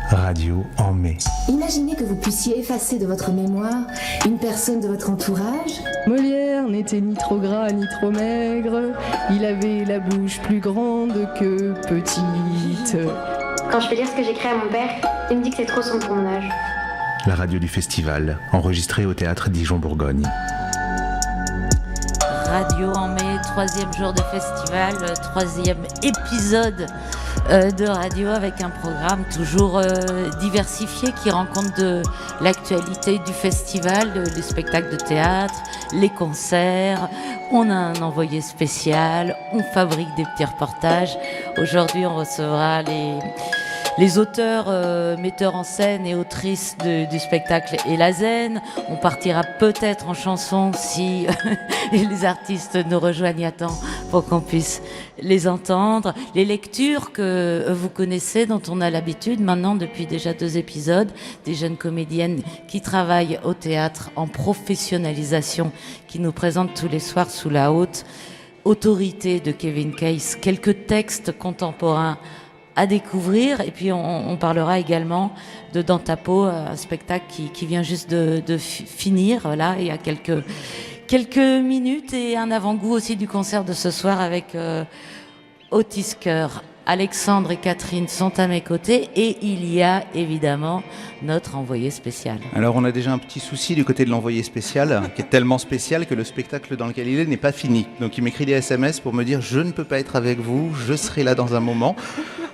Radio en mai. Imaginez que vous puissiez effacer de votre mémoire une personne de votre entourage. Molière n'était ni trop gras ni trop maigre, il avait la bouche plus grande que petite. Quand je peux dire ce que j'écris à mon père, il me dit que c'est trop sombre pour mon âge. La radio du festival, enregistrée au théâtre Dijon-Bourgogne. Radio en mai, 3e jour de festival, 3e épisode de radio avec un programme toujours diversifié qui rend compte de l'actualité du festival, les spectacles de théâtre, les concerts. On a un envoyé spécial, on fabrique des petits reportages. Aujourd'hui, on recevra les auteurs, metteurs en scène et autrices du spectacle Elazen. On partira peut-être en chanson si les artistes nous rejoignent à temps pour qu'on puisse les entendre. Les lectures que vous connaissez, dont on a l'habitude maintenant depuis déjà 2 épisodes, des jeunes comédiennes qui travaillent au théâtre en professionnalisation, qui nous présentent tous les soirs sous la haute autorité de Kevin Case quelques textes contemporains à découvrir. Et puis on parlera également de Dans ta peau, un spectacle qui vient juste de finir là, il y a quelques minutes, et un avant-goût aussi du concert de ce soir avec Otis Keur. Alexandre et Catherine sont à mes côtés et il y a évidemment notre envoyé spécial. Alors on a déjà un petit souci du côté de l'envoyé spécial, qui est tellement spécial que le spectacle dans lequel il est n'est pas fini. Donc il m'écrit des SMS pour me dire « je ne peux pas être avec vous, je serai là dans un moment ».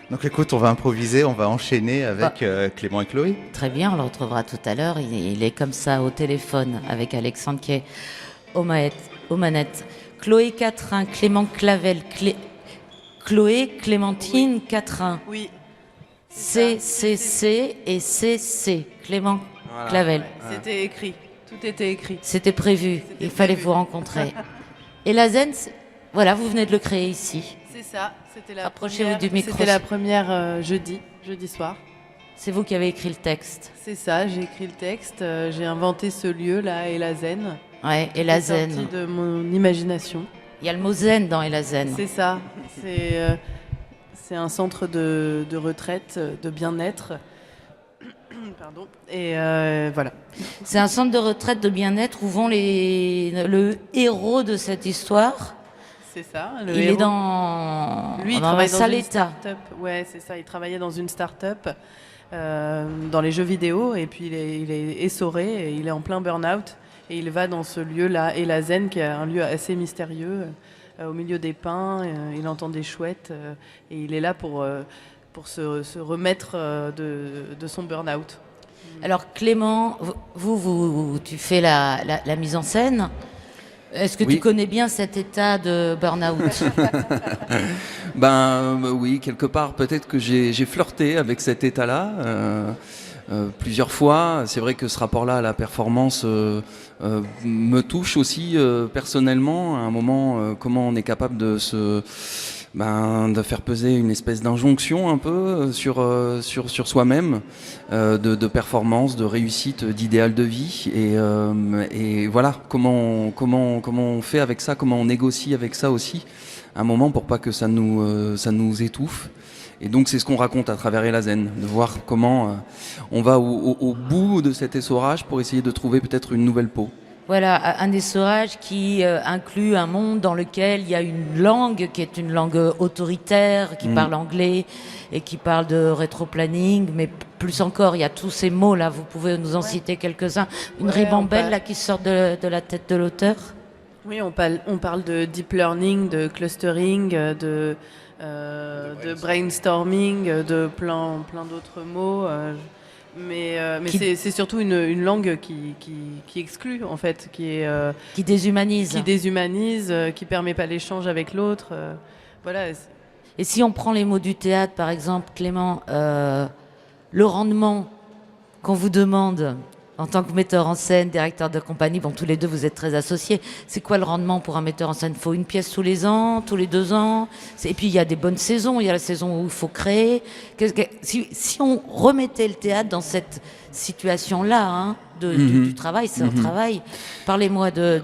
Donc écoute, on va improviser, on va enchaîner avec Clément et Chloé. Très bien, on le retrouvera tout à l'heure. Il est comme ça au téléphone avec Alexandre qui est aux manettes. Chloé Catrin, Clément Clavel, Chloé Clémentine Catrin. Oui. C et C. Clément Clavel. Ouais. C'était écrit. Tout était écrit. C'était prévu. Il fallait vous rencontrer. Et la Zen, voilà, vous venez de le créer ici. C'est ça. Approchez-vous du micro. C'était la première jeudi soir. C'est vous qui avez écrit le texte. C'est ça, j'ai écrit le texte. J'ai inventé ce lieu-là, Elazen. Ouais, Elazen. C'est sorti de mon imagination. Il y a le mot zen dans Elazen. C'est ça. C'est un centre de retraite, de bien-être. Pardon. Et voilà. C'est un centre de retraite de bien-être où vont le héros de cette histoire. C'est ça. Il est dans Lui, il travaille dans une état. start-up. Ouais, c'est ça. Il travaillait dans une start-up dans les jeux vidéo et puis il est essoré et il est en plein burn-out. Et il va dans ce lieu-là, Elazen, qui est un lieu assez mystérieux, au milieu des pins. Il entend des chouettes et il est là pour se remettre de son burn-out. Alors Clément, tu fais la mise en scène. Est-ce que tu connais bien cet état de burn-out ? Oui, quelque part, peut-être que j'ai flirté avec cet état-là. Plusieurs fois. C'est vrai que ce rapport-là à la performance me touche aussi personnellement. À un moment, comment on est capable de faire peser une espèce d'injonction un peu sur soi-même, de performance, de réussite, d'idéal de vie. Et voilà, comment on fait avec ça, comment on négocie avec ça aussi, à un moment pour pas que ça nous étouffe. Et donc c'est ce qu'on raconte à travers Elazen, de voir comment on va au bout de cet essorage pour essayer de trouver peut-être une nouvelle peau. Voilà, un essorage qui inclut un monde dans lequel il y a une langue qui est une langue autoritaire, qui parle anglais et qui parle de rétroplanning, mais plus encore, il y a tous ces mots-là, vous pouvez nous en citer quelques-uns. Une ribambelle là, qui sort de la tête de l'auteur. Oui, on parle de deep learning, de clustering, de brainstorming, de plein d'autres mots. Mais c'est surtout une langue qui exclut, en fait, qui déshumanise. Qui permet pas l'échange avec l'autre. Voilà. Et si on prend les mots du théâtre, par exemple, Clément, le rendement qu'on vous demande en tant que metteur en scène, directeur de compagnie, bon, tous les deux vous êtes très associés. C'est quoi le rendement pour un metteur en scène ? Il faut une pièce tous les ans, tous les 2 ans. Et puis il y a des bonnes saisons, il y a la saison où il faut créer. Si on remettait le théâtre dans cette situation-là, du travail, c'est un travail. Parlez-moi des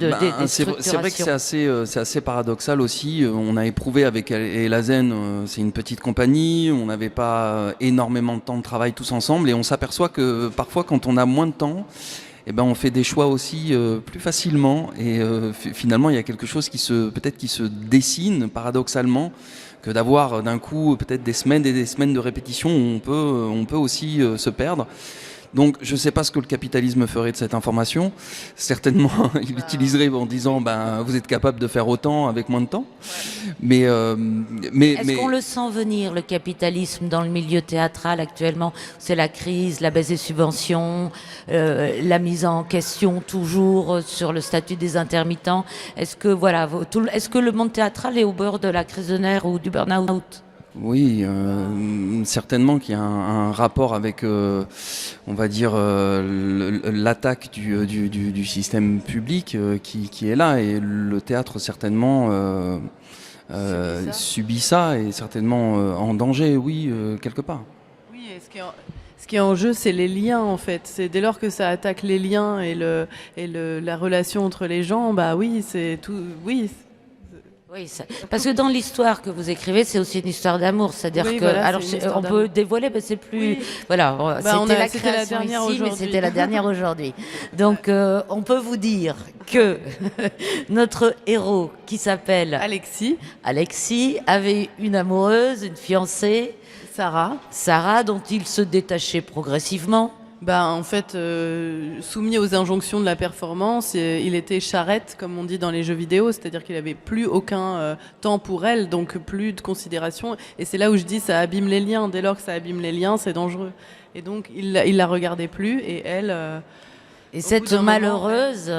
structurations. C'est vrai que c'est assez paradoxal aussi. On a éprouvé avec Elazen, c'est une petite compagnie, on n'avait pas énormément de temps de travail tous ensemble et on s'aperçoit que parfois quand on a moins de temps, eh ben on fait des choix aussi plus facilement et finalement il y a quelque chose qui se dessine paradoxalement que d'avoir d'un coup peut-être des semaines et des semaines de répétition où on peut aussi se perdre. Donc je ne sais pas ce que le capitalisme ferait de cette information. Certainement, il l'utiliserait en disant vous êtes capable de faire autant avec moins de temps. Mais est-ce qu'on le sent venir, le capitalisme, dans le milieu théâtral actuellement? C'est la crise, la baisse des subventions, la mise en question toujours sur le statut des intermittents. Est-ce que le monde théâtral est au bord de la crise de nerfs ou du burn-out? Oui, certainement qu'il y a un rapport avec, on va dire, l'attaque du système public qui est là et le théâtre certainement subit ça et certainement en danger, oui, quelque part. Oui, et ce qui est en jeu, c'est les liens en fait. C'est dès lors que ça attaque les liens et la relation entre les gens, oui, c'est tout, oui. Oui, parce que dans l'histoire que vous écrivez, c'est aussi une histoire d'amour, c'est-à-dire oui, que voilà, alors on peut dévoiler, mais c'est plus voilà, c'était la création ici, mais c'était la dernière aujourd'hui. Donc on peut vous dire que notre héros qui s'appelle Alexis avait une amoureuse, une fiancée, Sarah, dont il se détachait progressivement. En fait, soumis aux injonctions de la performance, il était charrette, comme on dit dans les jeux vidéo, c'est-à-dire qu'il n'avait plus aucun temps pour elle, donc plus de considération. Et c'est là où je dis ça abîme les liens. Dès lors que ça abîme les liens, c'est dangereux. Et donc, il la regardait plus, et elle... et cette malheureuse...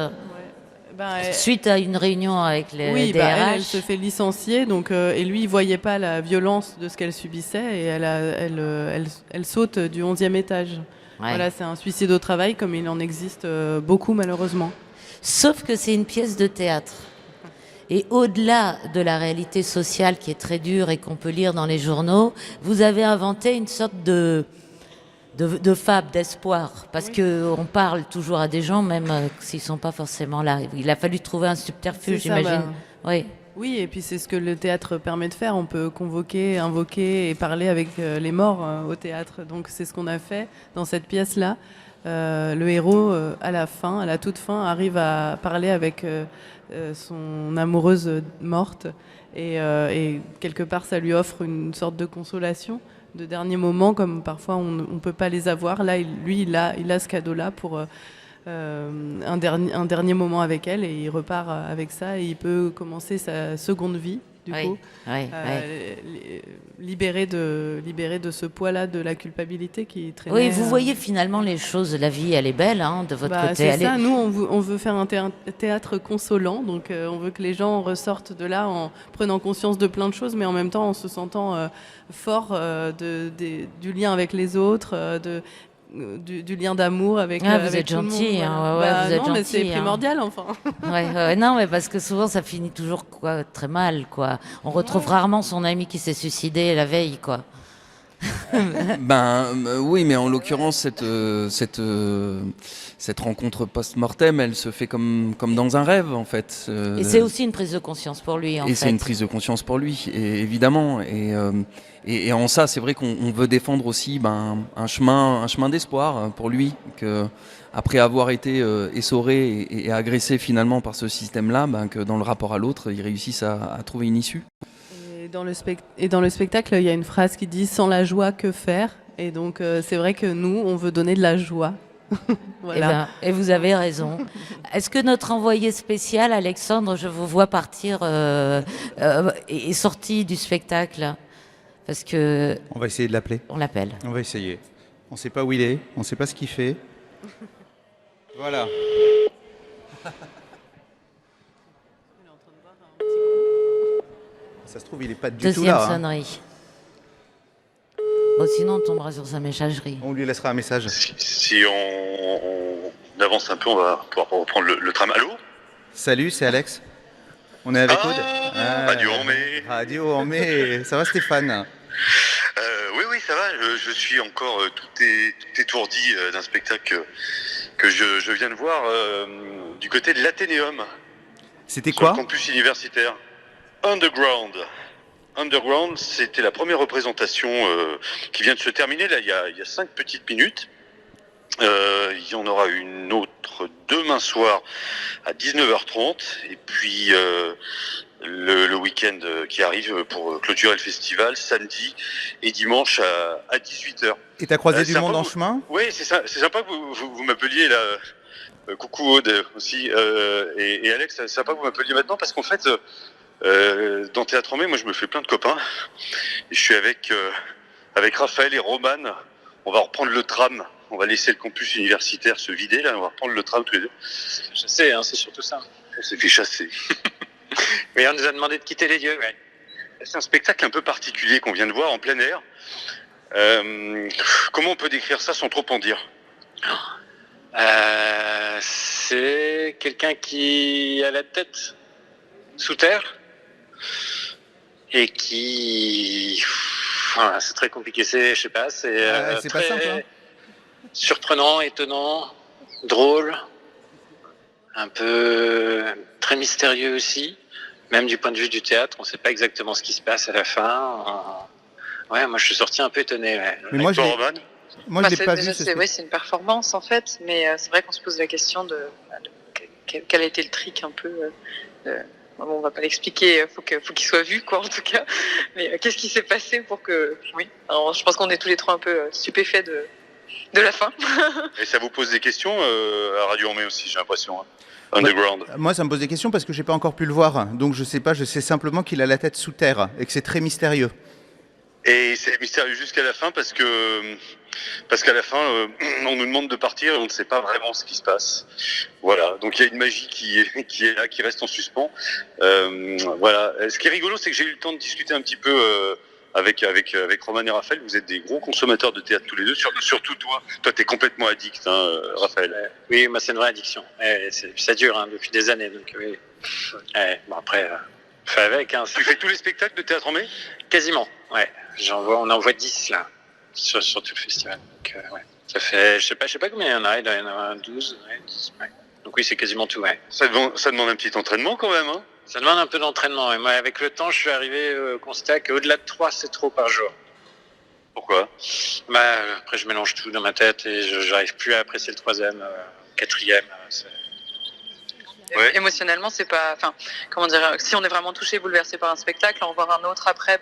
suite à une réunion avec les DRH, elle se fait licencier, donc et lui il voyait pas la violence de ce qu'elle subissait et elle saute du 11e étage. Ouais. Voilà, c'est un suicide au travail comme il en existe beaucoup malheureusement. Sauf que c'est une pièce de théâtre. Et au-delà de la réalité sociale qui est très dure et qu'on peut lire dans les journaux, vous avez inventé une sorte de fable, d'espoir. Parce qu'on parle toujours à des gens, même s'ils ne sont pas forcément là. Il a fallu trouver un subterfuge, j'imagine. Oui. Oui, et puis c'est ce que le théâtre permet de faire. On peut convoquer, invoquer et parler avec les morts au théâtre. Donc c'est ce qu'on a fait dans cette pièce-là. Le héros, à la toute fin, arrive à parler avec son amoureuse morte. Et quelque part, ça lui offre une sorte de consolation, de dernier moment, comme parfois on ne peut pas les avoir. Là, il a ce cadeau-là pour... un dernier moment avec elle et il repart avec ça et il peut commencer sa seconde vie du coup libéré de ce poids-là de la culpabilité qui traînait. Oui, vous voyez finalement les choses, la vie elle est belle de votre côté. C'est ça, nous on veut faire un théâtre consolant, donc on veut que les gens ressortent de là en prenant conscience de plein de choses mais en même temps en se sentant fort du lien avec les autres, du lien d'amour avec vous êtes tout gentil, le monde. vous êtes non, gentil, mais c'est primordial, enfin. Non, mais parce que souvent ça finit toujours très mal, quoi. On retrouve rarement son ami qui s'est suicidé la veille, quoi. Oui, mais en l'occurrence cette rencontre post-mortem, elle se fait comme dans un rêve, en fait. Et c'est aussi une prise de conscience pour lui, en fait. Et c'est une prise de conscience pour lui, évidemment. Et en ça, c'est vrai qu'on veut défendre aussi un chemin d'espoir pour lui, que après avoir été essoré et agressé finalement par ce système-là, que dans le rapport à l'autre, il réussisse à trouver une issue. Et dans le spectacle, il y a une phrase qui dit « Sans la joie, que faire ?» Et donc, c'est vrai que nous, on veut donner de la joie. Voilà. Et vous avez raison. Est-ce que notre envoyé spécial, Alexandre, je vous vois partir, est sorti du spectacle? Parce que... On va essayer de l'appeler. On l'appelle. On va essayer. On ne sait pas où il est, on ne sait pas ce qu'il fait. Voilà. Ça se trouve, il n'est pas du tout là. Deuxième sonnerie. Bon, sinon, on tombera sur sa messagerie. On lui laissera un message. Si on avance un peu, on va pouvoir reprendre le tram. Allô ? Salut, c'est Alex. On est avec Radio en mai. Radio en mai. Ça va, Stéphane ? Oui, ça va. Je suis encore tout étourdi d'un spectacle que je viens de voir du côté de l'Athénéum. C'était Sur le quoi? campus universitaire. Underground. Underground, c'était la première représentation qui vient de se terminer. Là, il y a 5 petites minutes. Il y en aura une autre demain soir à 19h30. Et puis le week-end qui arrive pour clôturer le festival, samedi et dimanche à 18h. Et t'as croisé du sympa, monde en chemin? Oui, c'est sympa que vous m'appeliez là. Coucou Aude aussi et Alex, c'est sympa que vous m'appeliez maintenant parce qu'en fait dans Théâtre en Mai, moi je me fais plein de copains et je suis avec Raphaël et Roman. On va reprendre le tram, on va laisser le campus universitaire se vider là, on va reprendre le tram tous les deux. Chasser, hein, c'est surtout ça. On s'est fait chasser. Mais on nous a demandé de quitter les lieux, ouais. C'est un spectacle un peu particulier qu'on vient de voir en plein air. Comment on peut décrire ça sans trop en dire? C'est quelqu'un qui a la tête sous terre et qui... Enfin, c'est très compliqué, je sais pas, c'est c'est très pas simple, hein. surprenant, étonnant, drôle, un peu très mystérieux aussi, même du point de vue du théâtre, on sait pas exactement ce qui se passe à la fin. Ouais, moi je suis sorti un peu étonné. Ouais. Mais moi, je l'ai pas vu. C'est une performance en fait, mais c'est vrai qu'on se pose la question de quel a été le trick un peu. Bon, on va pas l'expliquer, faut qu'il soit vu quoi en tout cas. Mais qu'est-ce qui s'est passé pour que oui. Alors, je pense qu'on est tous les trois un peu stupéfaits de la fin. Et ça vous pose des questions à Radio Ormé aussi, j'ai l'impression. Hein. Underground. Moi, ça me pose des questions parce que j'ai pas encore pu le voir, donc je sais pas. Je sais simplement qu'il a la tête sous terre et que c'est très mystérieux. Et c'est mystérieux jusqu'à la fin parce qu'à la fin, on nous demande de partir et on ne sait pas vraiment ce qui se passe. Voilà, donc il y a une magie qui est là, qui reste en suspens. Voilà. Ce qui est rigolo, c'est que j'ai eu le temps de discuter un petit peu avec Roman et Raphaël. Vous êtes des gros consommateurs de théâtre tous les deux, surtout toi. Toi, t'es complètement addict, hein, Raphaël. Oui, moi c'est une vraie addiction. Ça dure hein, depuis des années, donc oui. Bon après, fais avec. Hein, tu fais tous les spectacles de Théâtre en Mai? Quasiment, ouais. On en voit 10 là, sur tout le festival. Donc, ouais. Ça fait, je sais pas combien il y en a, il y en a 12, ouais, 10, ouais. Donc oui, c'est quasiment tout, ouais. Ça demande un petit entraînement quand même, hein? Ça demande un peu d'entraînement, et moi avec le temps, je suis arrivé au constat qu'au-delà de 3, c'est trop par jour. Pourquoi? Après je mélange tout dans ma tête et j'arrive plus à apprécier le 3e, 4e. Ouais. Émotionnellement, c'est pas... Enfin, comment dire, si on est vraiment touché, bouleversé par un spectacle, en voir un autre après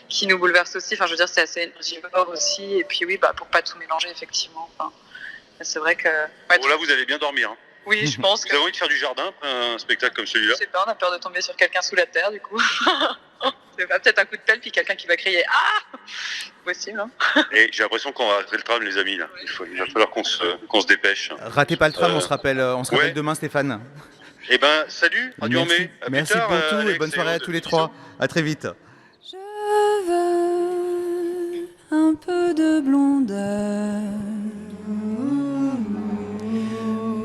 qui nous bouleverse aussi. Enfin, je veux dire, c'est assez énergivore aussi. Et puis oui, pour pas tout mélanger, effectivement. Enfin, c'est vrai que... Ouais, bon, là, vous allez bien dormir. Hein. Oui, je pense que... Vous avez envie de faire du jardin après un spectacle comme celui-là? Je sais pas, on a peur de tomber sur quelqu'un sous la terre, du coup. C'est peut-être un coup de pelle, puis quelqu'un qui va crier « Ah !» Possible, hein. Et j'ai l'impression qu'on va rater le tram, les amis, là. Il va falloir qu'on se dépêche. Ratez pas le tram, on se rappelle demain, Stéphane. Eh ben, salut, Radio Ormé. Merci pour tout et bonne soirée à tous les trois. À très vite. Je veux un peu de blondeur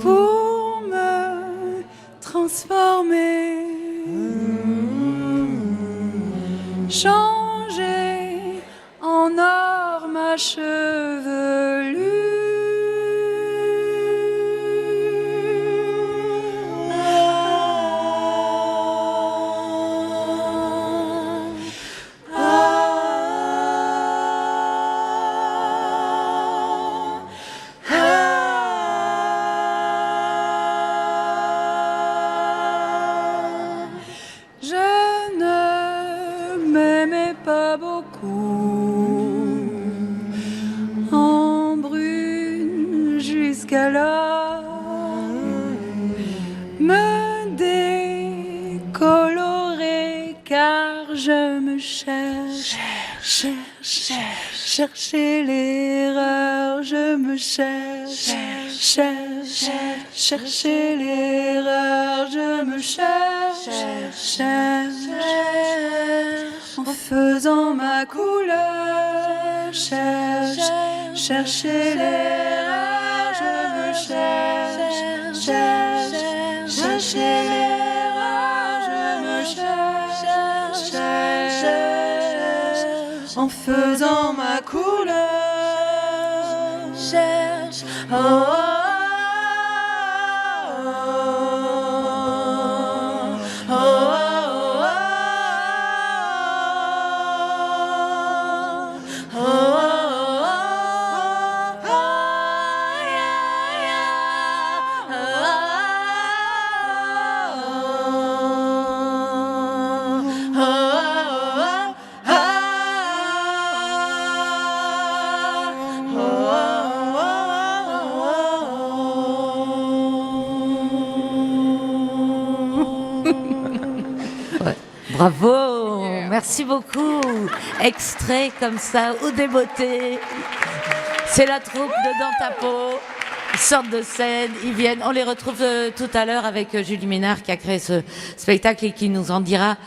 pour me transformer, changer en or ma chevelure. Me décolorer car je me chercher l'erreur, je me chercher l'erreur, je me cherche en faisant ma couleur, chercher l'erreur, je me chercher l'erreur, je me cherche en faisant ma couleur. Cherche, oh, oh, oh, oh, oh, oh. Bravo, merci beaucoup. Extrait comme ça, ou des beautés. C'est la troupe de Dans ta peau. Ils sortent de scène, ils viennent. On les retrouve tout à l'heure avec Julie Ménard qui a créé ce spectacle et qui nous en dira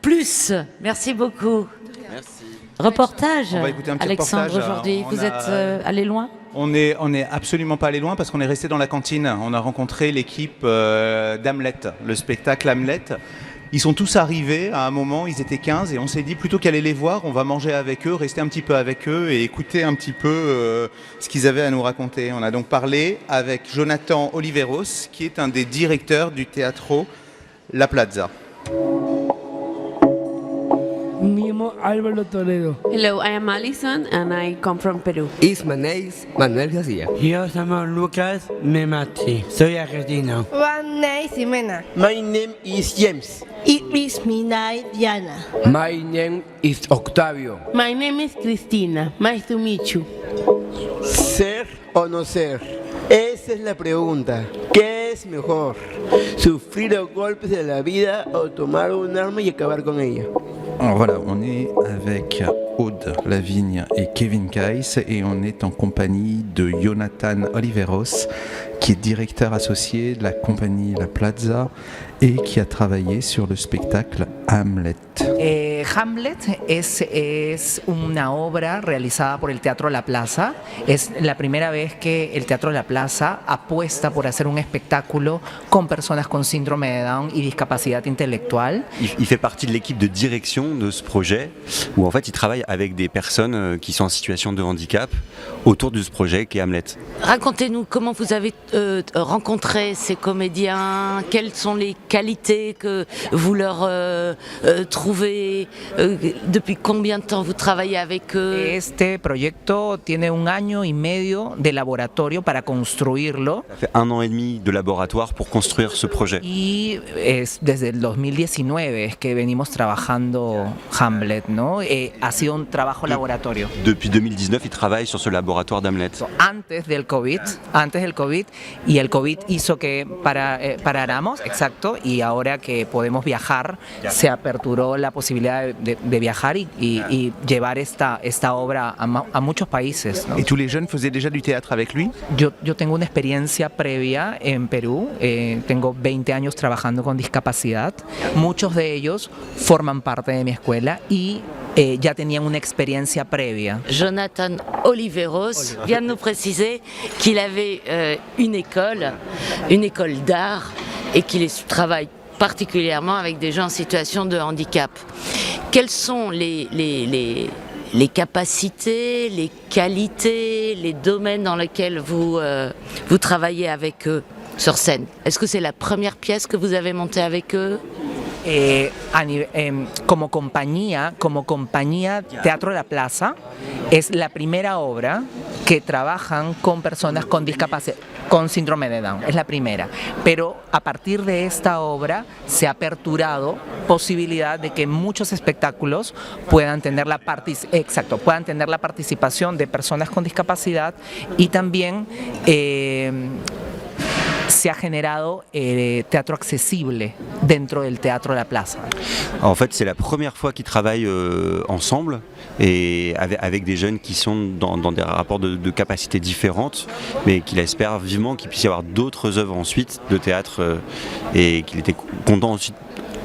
plus. Merci beaucoup. Merci. Reportage, On va écouter un petit Alexandre, reportage. aujourd'hui. Vous êtes allé loin ? On est absolument pas allé loin parce qu'on est resté dans la cantine. On a rencontré l'équipe d'Hamlet, le spectacle Hamlet. Ils sont tous arrivés à un moment, ils étaient 15 et on s'est dit plutôt qu'aller les voir, on va manger avec eux, rester un petit peu avec eux et écouter un petit peu ce qu'ils avaient à nous raconter. On a donc parlé avec Jonathan Oliveros, qui est un des directeurs du Teatro La Plaza. Álvaro Toledo. Hello, I am Alison and I come from Peru. My name is Manuel García. Yo soy Lucas Memati. Soy argentino. My name is Ximena. My name is James. It is my name Diana. My name is Octavio. My name is Cristina. Nice to meet you. ¿Ser o no ser? Esa es la pregunta. ¿Qué es mejor? ¿Sufrir los golpes de la vida o tomar un arma y acabar con ella? Alors voilà, on est avec Aude Lavigne et Kevin Kais et on est en compagnie de Jonathan Oliveros, qui est directeur associé de la compagnie La Plaza et qui a travaillé sur le spectacle Hamlet. Hamlet es una obra realizada por el Teatro La Plaza. Es la primera vez que el Teatro La Plaza apuesta por hacer un espectáculo con personas con síndrome de Down y discapacidad intelectual. Il fait partie de l'équipe de direction de ce projet où en fait il travaille avec des personnes qui sont en situation de handicap autour de ce projet qui est Hamlet. Racontez-nous comment vous avez rencontré ces comédiens, quelles sont les qualités que vous leur trouvez, depuis combien de temps vous travaillez avec eux. Este proyecto tiene 1 año y medio de laboratorio para construirlo. Ça fait 1 an et demi de laboratoire pour construire ce projet. Y es desde el 2019 que venimos trabajando Hamlet, ¿no? Ha sido un trabajo laboratorio. Depuis 2019, il travaille sur ce laboratoire d'Hamlet. Antes del COVID, y el COVID hizo que paráramos, exacto, y ahora que podemos viajar, se aperturó la posibilidad de viajar y llevar esta obra a muchos países, ¿no? Et tous les jeunes faisaient déjà du théâtre avec lui? Yo tengo una experiencia previa en Perú, tengo 20 años trabajando con discapacidad, muchos de ellos forman parte de mi escuela y ya tenían una experiencia previa. Jonathan Oliveros vient de nous préciser qu'il avait une école d'art et qu'il travaille particulièrement avec des gens en situation de handicap. Quelles sont les capacités, les qualités, les domaines dans lesquels vous travaillez avec eux sur scène? Est-ce que c'est la première pièce que vous avez montée avec eux? Como compañía Teatro La Plaza es la primera obra que trabajan con personas con discapacidad, con síndrome de Down, es la primera. Pero a partir de esta obra se ha aperturado posibilidad de que muchos espectáculos puedan tener la participación de personas con discapacidad y también se ha generado teatro accesible dentro del Teatro La Plaza. En fait, c'est la première fois qu'ils travaillent ensemble et avec des jeunes qui sont dans des rapports de capacités différentes, mais qu'il espère vivement qu'il puisse y avoir d'autres œuvres ensuite de théâtre et qu'il était content aussi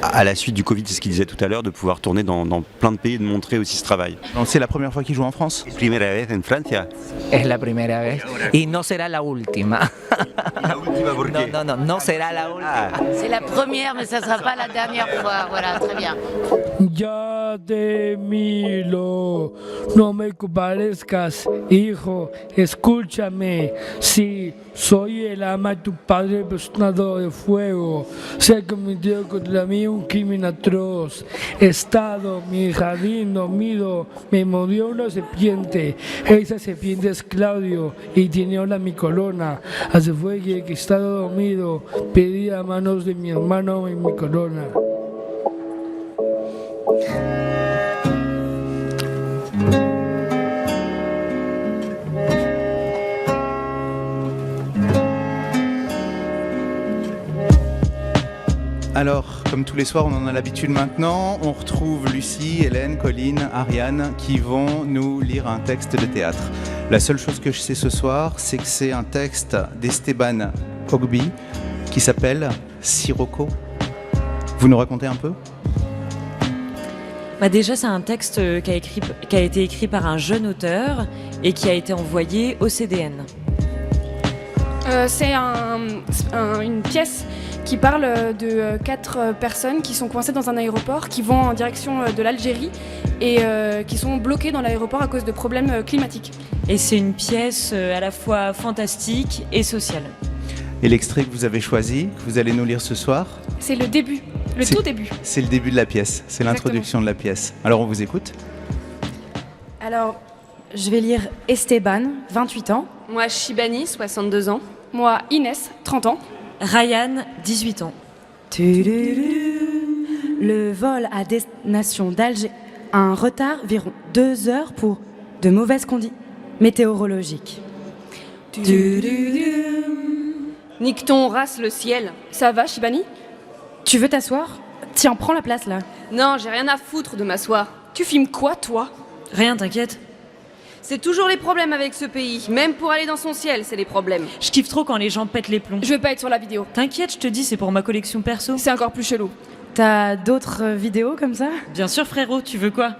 à la suite du Covid, c'est ce qu'il disait tout à l'heure, de pouvoir tourner dans plein de pays et de montrer aussi ce travail. Donc c'est la première fois qu'il joue en France? Primera vez en Francia. Es la primera vez y no será la última. La última, ¿por qué? No será la última. C'est la première, mais ça ne sera pas la dernière fois. Voilà, très bien. Ya te miro, no me compadezcas, hijo, escúchame. Sí, soy el ama de tu padre personado de fuego. Se ha cometido contra mí un crimen atroz. He estado, mi jardín dormido, me mordió una serpiente. Esa serpiente es Claudio y tiene ahora mi corona. Hace fue que he estado dormido, pedí a manos de mi hermano en mi corona. Alors, comme tous les soirs, on en a l'habitude maintenant, on retrouve Lucie, Hélène, Colline, Ariane qui vont nous lire un texte de théâtre. La seule chose que je sais ce soir, c'est que c'est un texte d'Esteban Ogbi qui s'appelle Sirocco. Vous nous racontez un peu ? Déjà, c'est un texte qui a été écrit par un jeune auteur et qui a été envoyé au CDN. C'est une pièce qui parle de 4 personnes qui sont coincées dans un aéroport, qui vont en direction de l'Algérie et qui sont bloquées dans l'aéroport à cause de problèmes climatiques. Et c'est une pièce à la fois fantastique et sociale. Et l'extrait que vous avez choisi, que vous allez nous lire ce soir, c'est le début, tout début. C'est le début de la pièce, c'est l'introduction de la pièce. Alors on vous écoute. Alors, je vais lire Esteban, 28 ans. Moi, Shibani, 62 ans. Moi, Inès, 30 ans. Ryan, 18 ans. Le vol à destination d'Alger a un retard d'environ 2 heures pour de mauvaises conditions météorologiques. Nique ton race le ciel. Ça va, Shibani? Tu veux t'asseoir? Tiens, prends la place là. Non, j'ai rien à foutre de m'asseoir. Tu filmes quoi, toi? Rien, t'inquiète. C'est toujours les problèmes avec ce pays. Même pour aller dans son ciel, c'est les problèmes. Je kiffe trop quand les gens pètent les plombs. Je veux pas être sur la vidéo. T'inquiète, je te dis, c'est pour ma collection perso. C'est encore plus chelou. T'as d'autres vidéos comme ça? Bien sûr, frérot, tu veux quoi?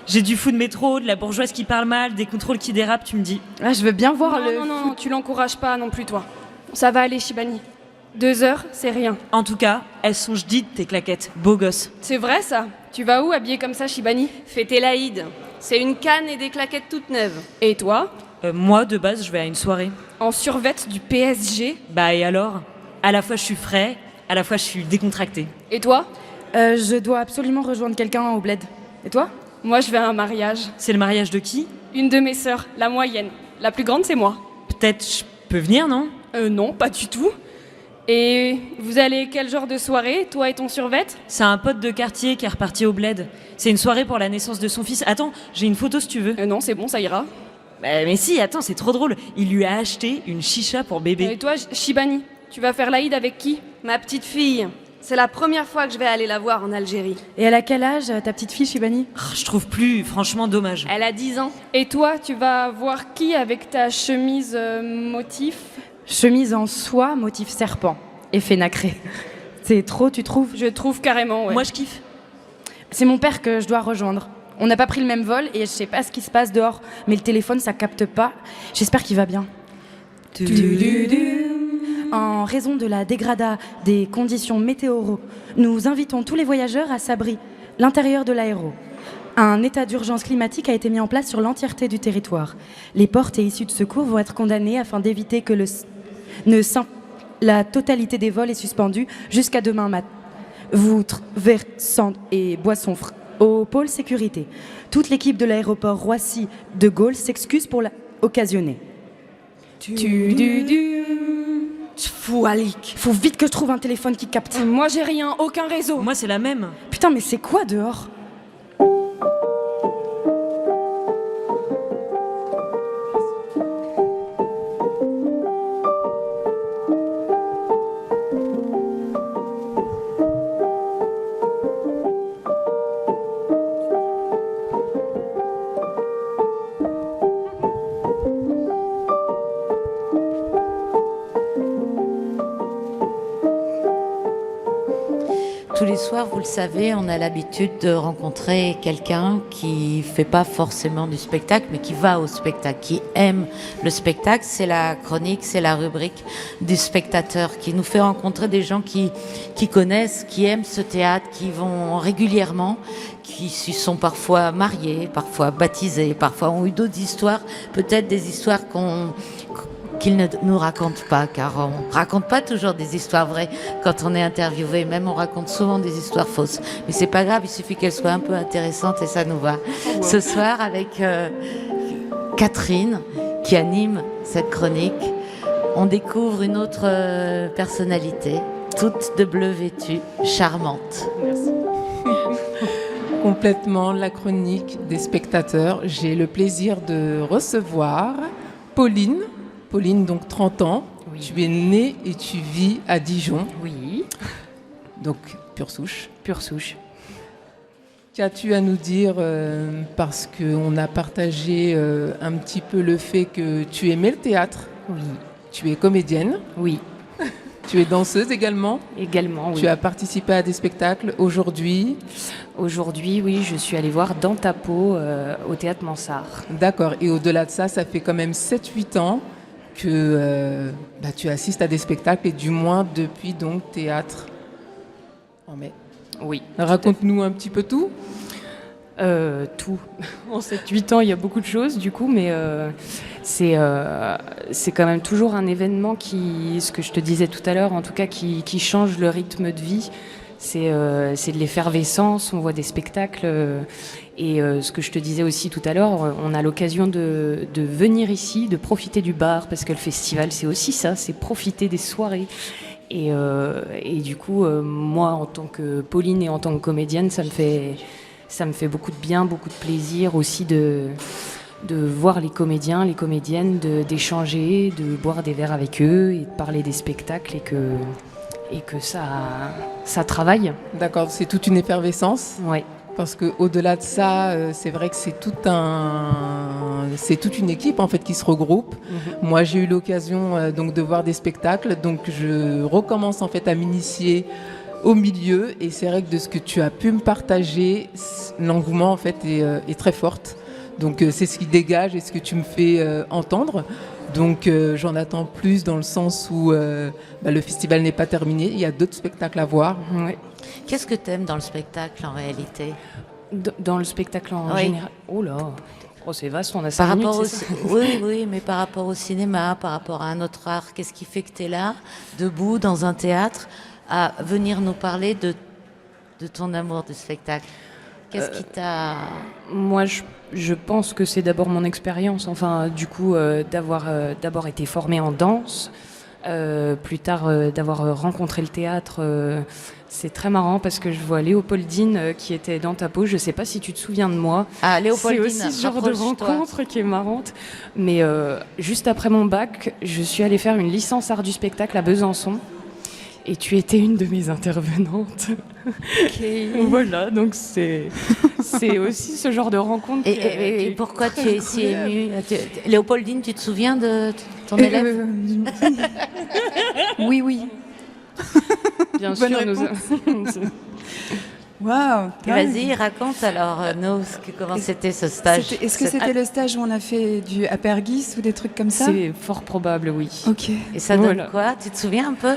J'ai du fou de métro, de la bourgeoise qui parle mal, des contrôles qui dérapent, tu me dis. Ah, je veux bien voir Non, tu l'encourages pas non plus, toi. Ça va aller, Shibani. 2 heures, c'est rien. En tout cas, elles sont jdites, tes claquettes. Beau gosse. C'est vrai, ça? Tu vas où, habillée comme ça, Shibani? Fêter l'Aïd. C'est une canne et des claquettes toutes neuves. Et toi? Moi, de base, je vais à une soirée. En survêt du PSG? Bah, et alors? À la fois, je suis frais, à la fois, je suis décontracté. Et toi? Je dois absolument rejoindre quelqu'un au bled. Et toi? Moi, je vais à un mariage. C'est le mariage de qui? Une de mes sœurs, la moyenne. La plus grande, c'est moi. Peut-être je peux venir, non? Non, pas du tout. Et vous allez quel genre de soirée, toi et ton survêt? C'est un pote de quartier qui est reparti au bled. C'est une soirée pour la naissance de son fils. Attends, j'ai une photo si tu veux. Non, c'est bon, ça ira. Mais si, attends, c'est trop drôle. Il lui a acheté une chicha pour bébé. Et toi, Shibani, tu vas faire l'Aïd avec qui? Ma petite fille. C'est la première fois que je vais aller la voir en Algérie. Et elle a quel âge, ta petite fille, Shibani? Je trouve plus, franchement, dommage. Elle a 10 ans. Et toi, tu vas voir qui avec ta chemise motif? Chemise en soie, motif serpent. Effet nacré. C'est trop, tu trouves? Je trouve carrément, ouais. Moi, je kiffe. C'est mon père que je dois rejoindre. On n'a pas pris le même vol et je sais pas ce qui se passe dehors. Mais le téléphone, ça capte pas. J'espère qu'il va bien. En raison de la dégradation des conditions météorologiques, nous invitons tous les voyageurs à s'abrir l'intérieur de l'aéro. Un état d'urgence climatique a été mis en place sur l'entièreté du territoire. Les portes et issues de secours vont être condamnées afin d'éviter que la totalité des vols est suspendue jusqu'à demain matin. Voutres, verres, cendres et boissons au pôle sécurité. Toute l'équipe de l'aéroport Roissy de Gaulle s'excuse pour l'occasionner. Fou, Alik. Faut vite que je trouve un téléphone qui capte. Moi, j'ai rien, aucun réseau. Moi, c'est la même. Putain, mais c'est quoi dehors? Tous les soirs, vous le savez, on a l'habitude de rencontrer quelqu'un qui fait pas forcément du spectacle, mais qui va au spectacle, qui aime le spectacle. C'est la chronique, c'est la rubrique du spectateur qui nous fait rencontrer des gens qui connaissent, qui aiment ce théâtre, qui vont régulièrement, qui se sont parfois mariés, parfois baptisés, parfois ont eu d'autres histoires, peut-être des histoires qu'ils ne nous racontent pas, car on raconte pas toujours des histoires vraies quand on est interviewé, même on raconte souvent des histoires fausses. Mais c'est pas grave, il suffit qu'elles soient un peu intéressantes et ça nous va. Ce soir, avec Catherine, qui anime cette chronique, on découvre une autre personnalité, toute de bleu vêtue, charmante. Merci. Complètement la chronique des spectateurs. J'ai le plaisir de recevoir Pauline. Pauline, donc 30 ans. Oui. Tu es née et tu vis à Dijon. Oui. Donc, pure souche. Pure souche. Qu'as-tu à nous dire parce qu'on a partagé un petit peu le fait que tu aimais le théâtre. Oui. Tu es comédienne. Oui. Tu es danseuse également. Également, oui. Tu as participé à des spectacles aujourd'hui. Aujourd'hui, oui, je suis allée voir Dans ta peau au Théâtre Mansart. D'accord. Et au-delà de ça, ça fait quand même 7-8 ans que tu assistes à des spectacles et du moins depuis donc Théâtre en mai. Oui. Raconte-nous un petit peu tout. Tout. En 7-8 ans, il y a beaucoup de choses du coup, mais c'est quand même toujours un événement qui, ce que je te disais tout à l'heure, en tout cas qui change le rythme de vie. C'est de l'effervescence, on voit des spectacles et ce que je te disais aussi tout à l'heure, on a l'occasion de venir ici, de profiter du bar, parce que le festival c'est aussi ça, c'est profiter des soirées. Et du coup, moi en tant que Pauline et en tant que comédienne, ça me fait beaucoup de bien, beaucoup de plaisir aussi de voir les comédiens, les comédiennes, d'échanger, de boire des verres avec eux et de parler des spectacles et que ça travaille. D'accord, c'est toute une effervescence. Oui. Parce qu'au-delà de ça, c'est vrai que c'est toute une équipe en fait qui se regroupe. Mm-hmm. Moi, j'ai eu l'occasion donc de voir des spectacles, donc je recommence en fait à m'initier au milieu et c'est vrai que de ce que tu as pu me partager, l'engouement en fait est très forte. Donc c'est ce qui dégage et ce que tu me fais entendre. Donc j'en attends plus dans le sens où le festival n'est pas terminé, il y a d'autres spectacles à voir. Oui. Qu'est-ce que tu aimes dans le spectacle en réalité ? Dans le spectacle en général. Oh là, c'est vaste, on a 5 par minutes, rapport c'est ça. Oui, mais par rapport au cinéma, par rapport à un autre art, qu'est-ce qui fait que tu es là, debout dans un théâtre, à venir nous parler de ton amour du spectacle ? Qu'est-ce qui t'a... Moi, je pense que c'est d'abord mon expérience, enfin, du coup, d'avoir d'abord été formée en danse, plus tard d'avoir rencontré le théâtre. C'est très marrant parce que je vois Léopoldine qui était dans ta peau. Je ne sais pas si tu te souviens de moi. Ah, Léopoldine, c'est aussi ce genre de rencontre qui est marrante. Mais juste après mon bac, je suis allée faire une licence art du spectacle à Besançon. Et tu étais une de mes intervenantes. Okay. Voilà, donc c'est aussi ce genre de rencontre. Et pourquoi tu es si émue ? Léopoldine, tu te souviens de ton élève ? Oui. Bien Bonne sûr, Waouh. Vas-y, raconte alors, comment c'était ce stage. Est-ce que c'était le stage où on a fait du Apergis ou des trucs comme ça ? C'est fort probable, oui. Ok. Et ça donne quoi ? Tu te souviens un peu ?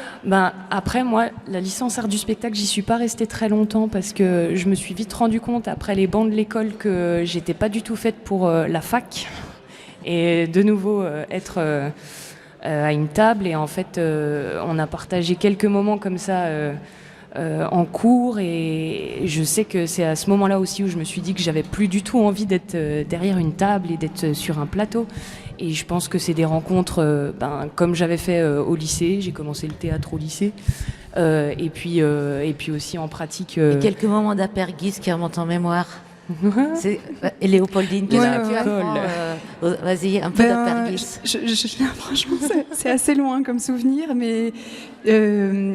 Après, moi, la licence art du spectacle, j'y suis pas restée très longtemps parce que je me suis vite rendu compte, après les bancs de l'école, que j'étais pas du tout faite pour la fac. Et de nouveau, être à une table. Et en fait, on a partagé quelques moments comme ça... en cours et je sais que c'est à ce moment-là aussi où je me suis dit que j'avais plus du tout envie d'être derrière une table et d'être sur un plateau et je pense que c'est des rencontres comme j'avais fait au lycée, j'ai commencé le théâtre au lycée et puis aussi en pratique. Et quelques moments d'Apergis qui remontent en mémoire. Et Léopoldine, qu'est-ce que tu apprends vas-y, un peu d'Apergis. Franchement, c'est assez loin comme souvenir, mais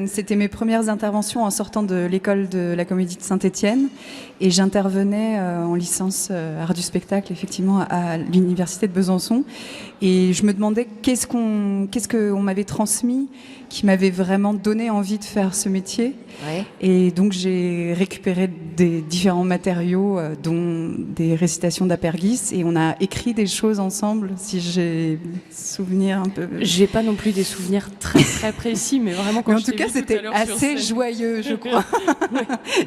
c'était mes premières interventions en sortant de l'école de la Comédie de Saint-Étienne, et j'intervenais en licence art du spectacle, effectivement, à l'université de Besançon, et je me demandais qu'est-ce qu'on m'avait transmis, qui m'avait vraiment donné envie de faire ce métier. Ouais. Et donc j'ai récupéré des différents matériaux, dont des récitations d'Apergis, et on a écrit des choses ensemble, si j'ai souvenir un peu. J'ai pas non plus des souvenirs très très précis, mais vraiment quand mais en tout cas c'était assez joyeux, je crois.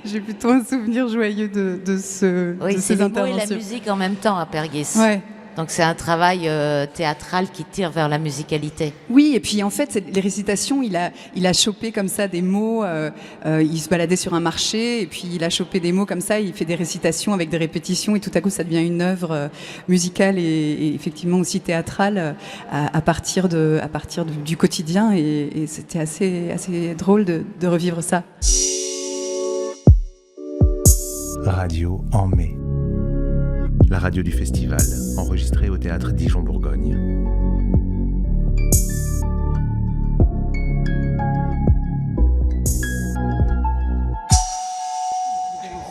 J'ai plutôt un souvenir joyeux de ces c'est interventions. les mots et la musique en même temps, Apergis. Ouais. Donc c'est un travail théâtral qui tire vers la musicalité. Oui, et puis en fait, les récitations, il a chopé comme ça des mots, il se baladait sur un marché, et puis il a chopé des mots comme ça, il fait des récitations avec des répétitions, et tout à coup ça devient une œuvre musicale et effectivement aussi théâtrale à partir du quotidien, et c'était assez drôle de revivre ça. Radio en mai. La radio du festival, enregistrée au théâtre Dijon-Bourgogne.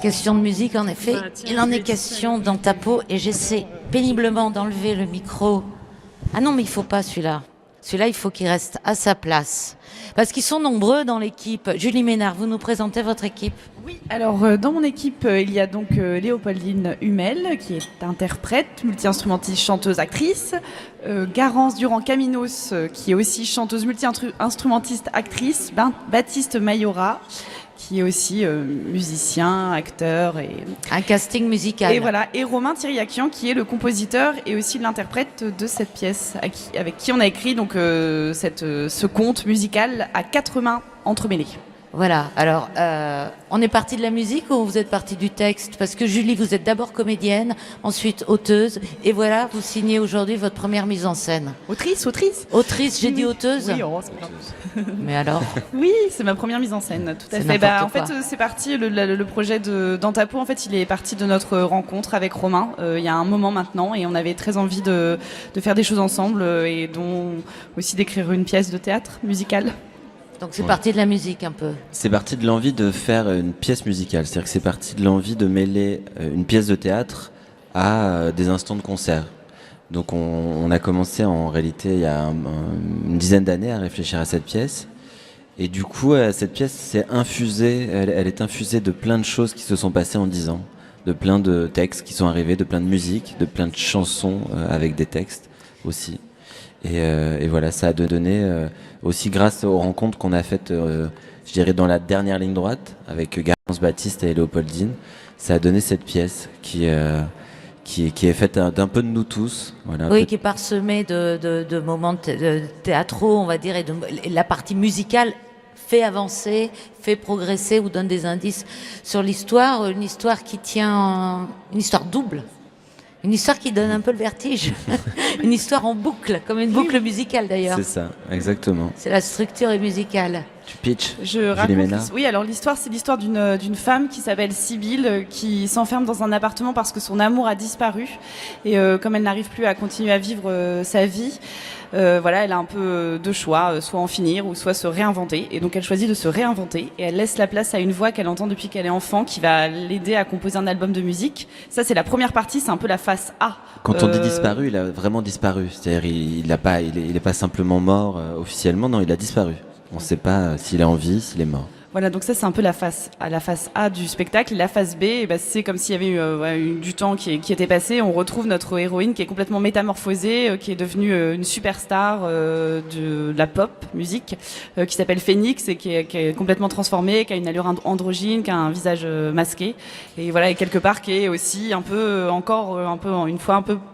Question de musique, en effet. Il en est question dans ta peau, et j'essaie péniblement d'enlever le micro. Ah non, mais il faut pas celui-là. Celui-là, il faut qu'il reste à sa place. Parce qu'ils sont nombreux dans l'équipe. Julie Ménard, vous nous présentez votre équipe ? Oui, alors dans mon équipe, il y a donc Léopoldine Hummel, qui est interprète, multi-instrumentiste, chanteuse, actrice. Garance Durand-Caminos, qui est aussi chanteuse, multi-instrumentiste, actrice. Baptiste Mayora, qui est aussi musicien, acteur. Un casting musical. Et voilà, et Romain Thiriakian, qui est le compositeur et aussi l'interprète de cette pièce, avec qui on a écrit donc, ce conte musical à 4 mains entremêlées. Voilà, alors on est parti de la musique ou vous êtes parti du texte ? Parce que Julie, vous êtes d'abord comédienne, ensuite auteuse, et voilà, vous signez aujourd'hui votre première mise en scène. Autrice, j'ai dit auteuse ? Oui, c'est Mais alors ? Oui, c'est ma première mise en scène, tout à fait. En fait, c'est parti, le projet de Dans ta peau, en fait, il est parti de notre rencontre avec Romain, il y a un moment maintenant, et on avait très envie de faire des choses ensemble, et dont aussi d'écrire une pièce de théâtre musicale. Donc c'est parti de la musique un peu. C'est parti de l'envie de faire une pièce musicale. C'est-à-dire que c'est parti de l'envie de mêler une pièce de théâtre à des instants de concert. Donc on a commencé en réalité il y a une dizaine d'années à réfléchir à cette pièce. Et du coup, cette pièce s'est infusée, elle est infusée de plein de choses qui se sont passées en 10 ans. De plein de textes qui sont arrivés, de plein de musiques, de plein de chansons avec des textes aussi. Et voilà, ça a donné aussi grâce aux rencontres qu'on a faites, je dirais dans la dernière ligne droite, avec Garance Baptiste et Léopoldine. Ça a donné cette pièce qui est faite d'un peu de nous tous. Voilà, oui, qui est parsemée de moments théâtraux, on va dire, et la partie musicale fait avancer, fait progresser ou donne des indices sur l'histoire, une histoire qui tient, une histoire double. Une histoire qui donne un peu le vertige. Une histoire en boucle, comme une boucle musicale d'ailleurs. C'est ça, exactement. C'est la structure musicale. Tu pitches, Je raconte. Oui, alors l'histoire, c'est l'histoire d'une femme qui s'appelle Sibylle, qui s'enferme dans un appartement parce que son amour a disparu. Et comme elle n'arrive plus à continuer à vivre sa vie, voilà, elle a un peu de choix, soit en finir ou soit se réinventer. Et donc elle choisit de se réinventer et elle laisse la place à une voix qu'elle entend depuis qu'elle est enfant, qui va l'aider à composer un album de musique. Ça, c'est la première partie, c'est un peu la face A. Quand on dit disparu, il a vraiment disparu. C'est-à-dire, il est pas simplement mort officiellement, non, il a disparu. On ne sait pas s'il est en vie, s'il est mort. Voilà, donc ça c'est un peu la face A du spectacle. Et la face B, c'est comme s'il y avait eu du temps qui était passé. On retrouve notre héroïne qui est complètement métamorphosée, qui est devenue une superstar de la pop musique, qui s'appelle Phoenix et qui est complètement transformée, qui a une allure androgyne, qui a un visage masqué. Et voilà, et quelque part qui est aussi un peu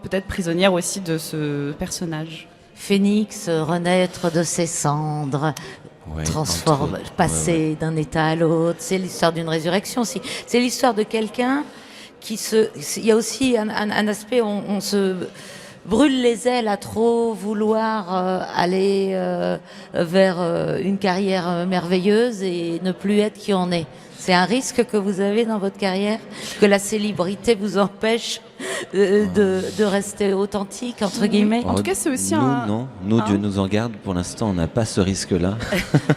peut-être prisonnière aussi de ce personnage. Phoenix, renaître de ses cendres. Ouais, passer d'un état à l'autre, c'est l'histoire d'une résurrection aussi. C'est l'histoire de quelqu'un il y a aussi un aspect, brûle les ailes à trop vouloir aller vers une carrière merveilleuse et ne plus être qui on est. C'est un risque que vous avez dans votre carrière, que la célébrité vous empêche de rester authentique, entre guillemets. En tout cas, c'est aussi Nous, Dieu nous en garde, pour l'instant, on n'a pas ce risque-là.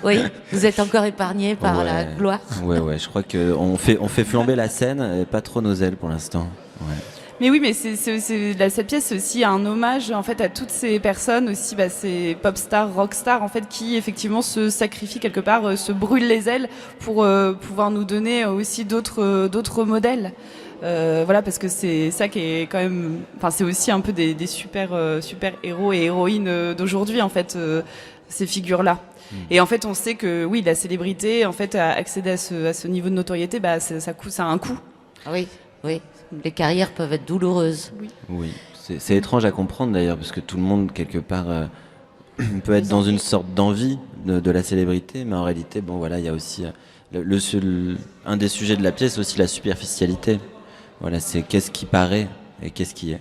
Oui, vous êtes encore épargné par la gloire. Ouais, je crois qu'on fait flamber la scène, et pas trop nos ailes pour l'instant. Ouais. Mais oui, mais cette pièce, c'est aussi un hommage en fait à toutes ces personnes aussi, ces pop stars, rock stars en fait, qui effectivement se sacrifient quelque part, se brûlent les ailes pour pouvoir nous donner aussi d'autres modèles. Voilà, parce que c'est ça qui est quand même, enfin c'est aussi un peu des super héros et héroïnes d'aujourd'hui en fait, ces figures-là. Et en fait, on sait que oui, la célébrité, en fait, à accéder à ce niveau de notoriété, ça a un coût. Oui. Les carrières peuvent être douloureuses. Oui. C'est étrange à comprendre d'ailleurs, parce que tout le monde, quelque part, peut être dans une sorte d'envie de la célébrité, mais en réalité, il y a aussi un des sujets de la pièce, aussi la superficialité. Voilà, c'est qu'est-ce qui paraît et qu'est-ce qui est.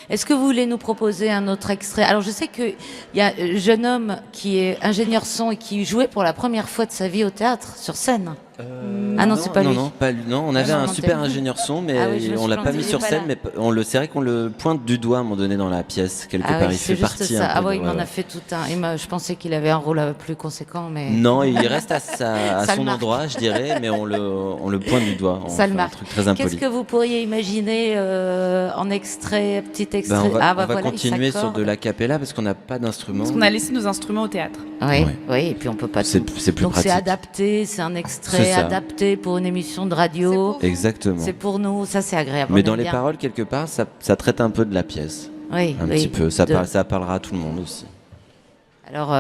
Est-ce que vous voulez nous proposer un autre extrait? Alors je sais qu'il y a un jeune homme qui est ingénieur son et qui jouait pour la première fois de sa vie au théâtre, sur scène. Ah non, c'est pas lui. Non, on avait un super ingénieur son, mais on l'a pas mis sur scène, mais c'est vrai qu'on le pointe du doigt à un moment donné dans la pièce, quelque part. Il fait partie. Il m'en a fait tout un. Je pensais qu'il avait un rôle plus conséquent, mais. Non, il reste à son endroit, je dirais, mais on le pointe du doigt. Ça le marque. Un truc très impoli. Qu'est-ce que vous pourriez imaginer en extrait, petit extrait? On va continuer sur de l'acapella parce qu'on n'a pas d'instrument. Parce qu'on a laissé nos instruments au théâtre. Oui, et puis on peut pas. C'est plus Donc pratique. c'est adapté, c'est un extrait adapté pour une émission de radio. Exactement. C'est pour nous, ça c'est agréable. Mais dans les paroles, quelque part, ça traite un peu de la pièce. Oui, un petit peu. Ça parlera à tout le monde aussi. Alors,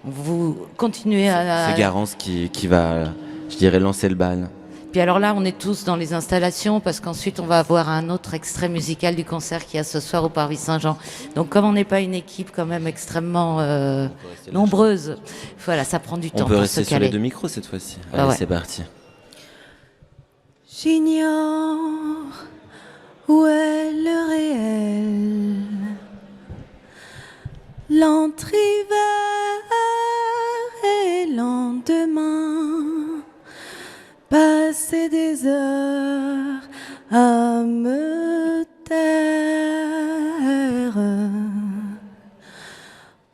vous continuez à... C'est Garance qui va, je dirais, lancer le bal. Puis alors là, on est tous dans les installations parce qu'ensuite, on va avoir un autre extrait musical du concert qu'il y a ce soir au Parvis Saint-Jean. Donc, comme on n'est pas une équipe quand même extrêmement nombreuse, voilà, ça prend du temps. On peut rester sur les deux micros cette fois-ci. Allez, c'est parti. J'ignore où est le réel, l'entrhiver et lendemain, passer des heures à me taire,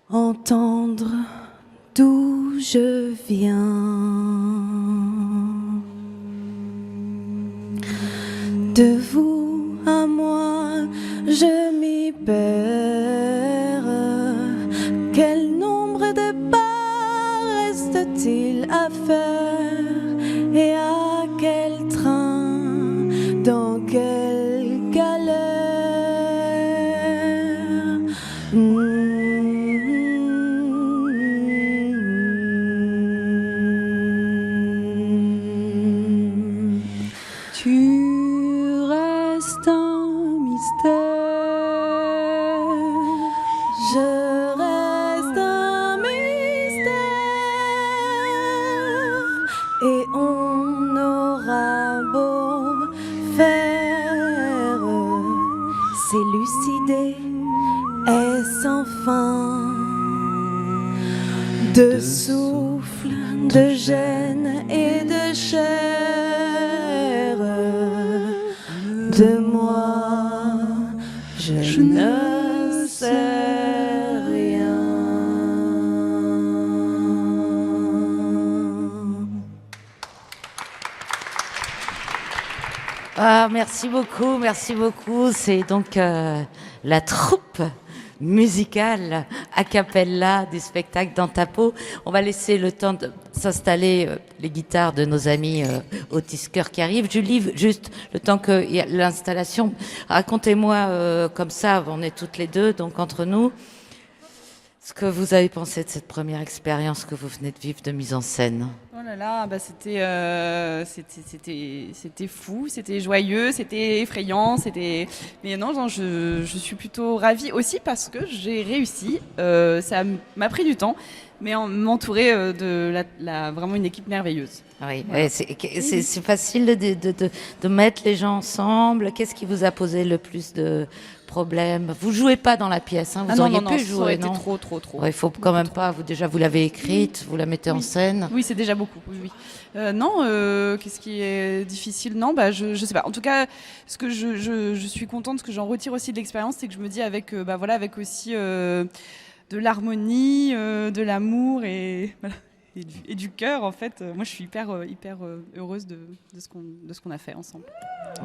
entendre d'où je viens. De vous à moi, je m'y perds. Quel nombre de pas reste-t-il à faire? Et à quel train? Dans quelle galère? Tu restes un mystère, je reste un mystère, et on aura beau faire, s'élucider est sans fin, de souffle, de gêne et de chair. De moi, je ne sais rien. Ah, merci beaucoup. C'est donc la troupe musicale a cappella du spectacle Dans ta peau. On va laisser le temps de s'installer les guitares de nos amis autisqueurs qui arrivent. Julie, juste le temps qu'il y a l'installation, racontez-moi comme ça, on est toutes les deux, donc entre nous, ce que vous avez pensé de cette première expérience que vous venez de vivre de mise en scène. Oh là là, c'était fou, c'était joyeux, c'était effrayant, mais non, je suis plutôt ravie aussi parce que j'ai réussi. Ça m'a pris du temps, mais m'entourer de vraiment une équipe merveilleuse. Oui, voilà. C'est facile de mettre les gens ensemble. Qu'est-ce qui vous a posé le plus de problème. Vous jouez pas dans la pièce, hein, vous non, auriez non, pu ça jouer, aurait été non? trop. Il faut quand même pas. Vous l'avez écrite, vous la mettez en scène. Oui, c'est déjà beaucoup. Oui. Non, qu'est-ce qui est difficile? Non, je sais pas. En tout cas, ce que je suis contente, ce que j'en retire aussi de l'expérience, c'est que je me dis avec aussi de l'harmonie, de l'amour et du cœur, en fait. Moi, je suis hyper heureuse de ce qu'on a fait ensemble.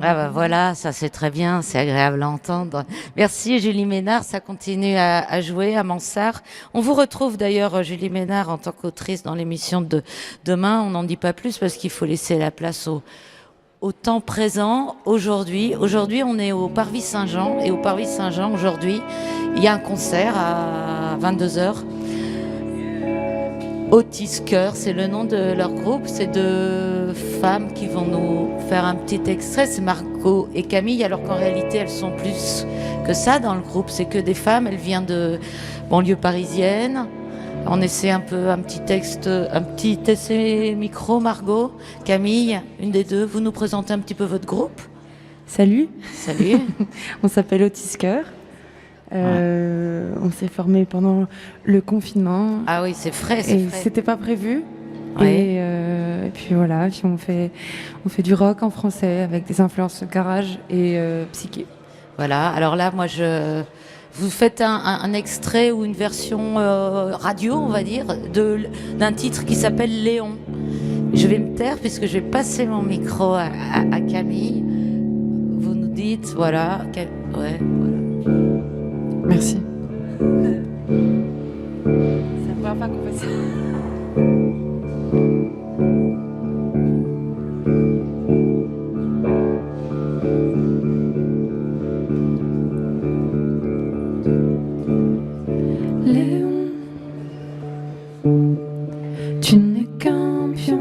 Ah bah voilà, ça c'est très bien, c'est agréable à entendre. Merci Julie Ménard, ça continue à jouer à Mansart. On vous retrouve d'ailleurs, Julie Ménard, en tant qu'autrice dans l'émission de demain. On n'en dit pas plus parce qu'il faut laisser la place au temps présent. Aujourd'hui, on est au Parvis Saint-Jean, et au Parvis Saint-Jean, aujourd'hui, il y a un concert à 22h. Otis Chœur, c'est le nom de leur groupe. C'est deux femmes qui vont nous faire un petit extrait. C'est Margot et Camille, alors qu'en réalité, elles sont plus que ça dans le groupe. C'est que des femmes. Elle vient de banlieue parisienne. On essaie un petit essai micro, Margot, Camille, une des deux. Vous nous présentez un petit peu votre groupe? Salut. Salut. On s'appelle Otis Chœur. On s'est formé pendant le confinement. Ah oui, c'est frais. C'était pas prévu. Ouais. Et puis voilà, on fait du rock en français avec des influences garage et psyché. Voilà. Alors là, vous faites un extrait ou une version radio, on va dire, d'un titre qui s'appelle Léon. Je vais me taire puisque je vais passer mon micro à Camille. Vous nous dites, voilà. Ouais, voilà. Merci. C'est la première fois qu'on fait ça. Léon, tu n'es qu'un pion.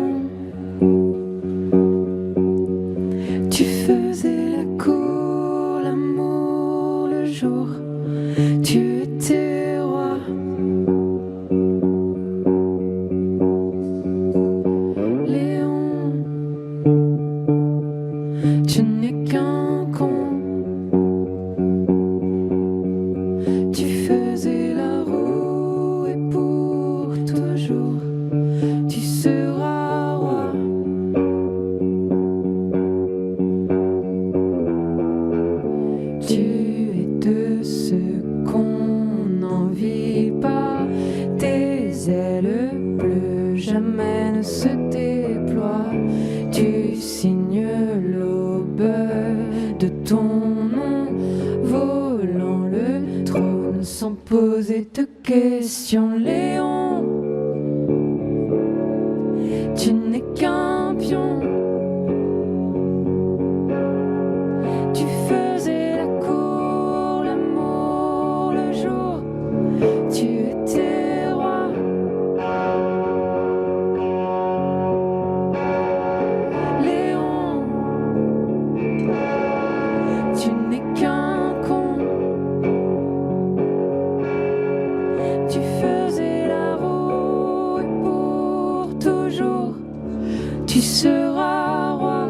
Tu faisais la cour, l'amour le jour. Tu étais roi. Léon, tu n'es qu'un con. Tu faisais la roue et pour toujours tu seras roi. Tu es de ceux qu'on n'envie pas. Tes ailes bleues jamais ne se déploient. Tu signes l'aube de ton nom, volant le trône sans poser de questions. Léon, tu n'es qu'un pion. Tu faisais la cour, l'amour le jour. Tu étais roi. Léon, tu n'es qu'un con. Tu faisais la roue et pour toujours tu seras roi.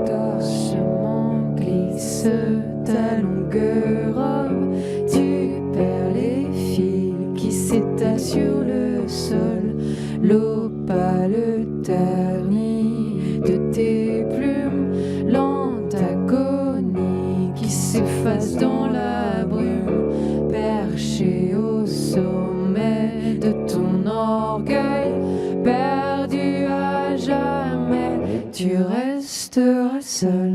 Torchement glisse ta longue robe. Tu perds les fils qui s'étalent sur le sol. L'eau pâle ternie de tes plumes. Lente agonie qui s'efface dans la brume. Perché au sommet de ton orgueil. Perdu à jamais, tu resteras seul.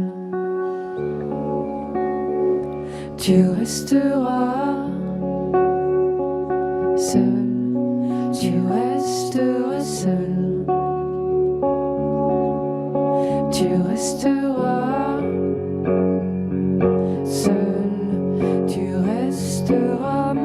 Tu resteras seul. Tu resteras seul. Tu resteras seul. Tu resteras.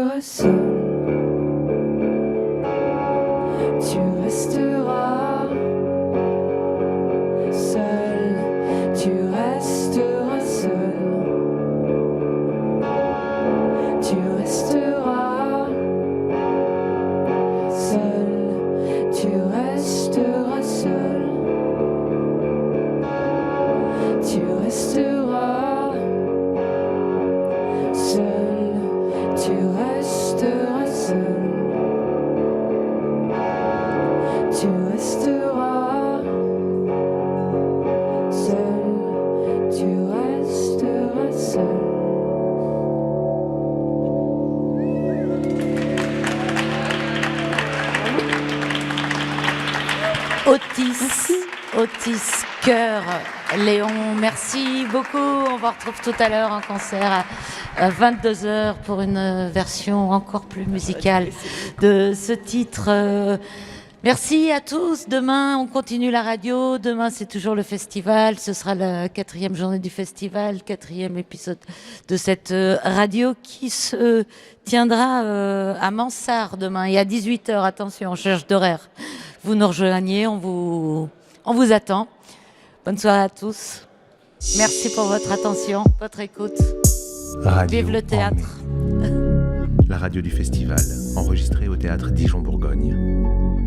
resteras seul. Tu resteras seul. Tu resteras seul. Tu resteras seul. Tu resteras seul. Tu resteras seul. Tu resteras seul. Tu resteras seul. Tu resteras seul. Otis Cœur, Léon, merci beaucoup. On vous retrouve tout à l'heure en concert à 22h pour une version encore plus musicale de ce titre. Merci à tous. Demain, on continue la radio. Demain, c'est toujours le festival. Ce sera la 4e journée du festival, 4e épisode de cette radio qui se tiendra à Mansart demain. Et à 18h, attention, on cherche d'horaire. Vous nous rejoignez, on vous attend. Bonne soirée à tous. Merci pour votre attention, votre écoute. Radio Vive le théâtre. La radio du festival, enregistrée au théâtre Dijon-Bourgogne.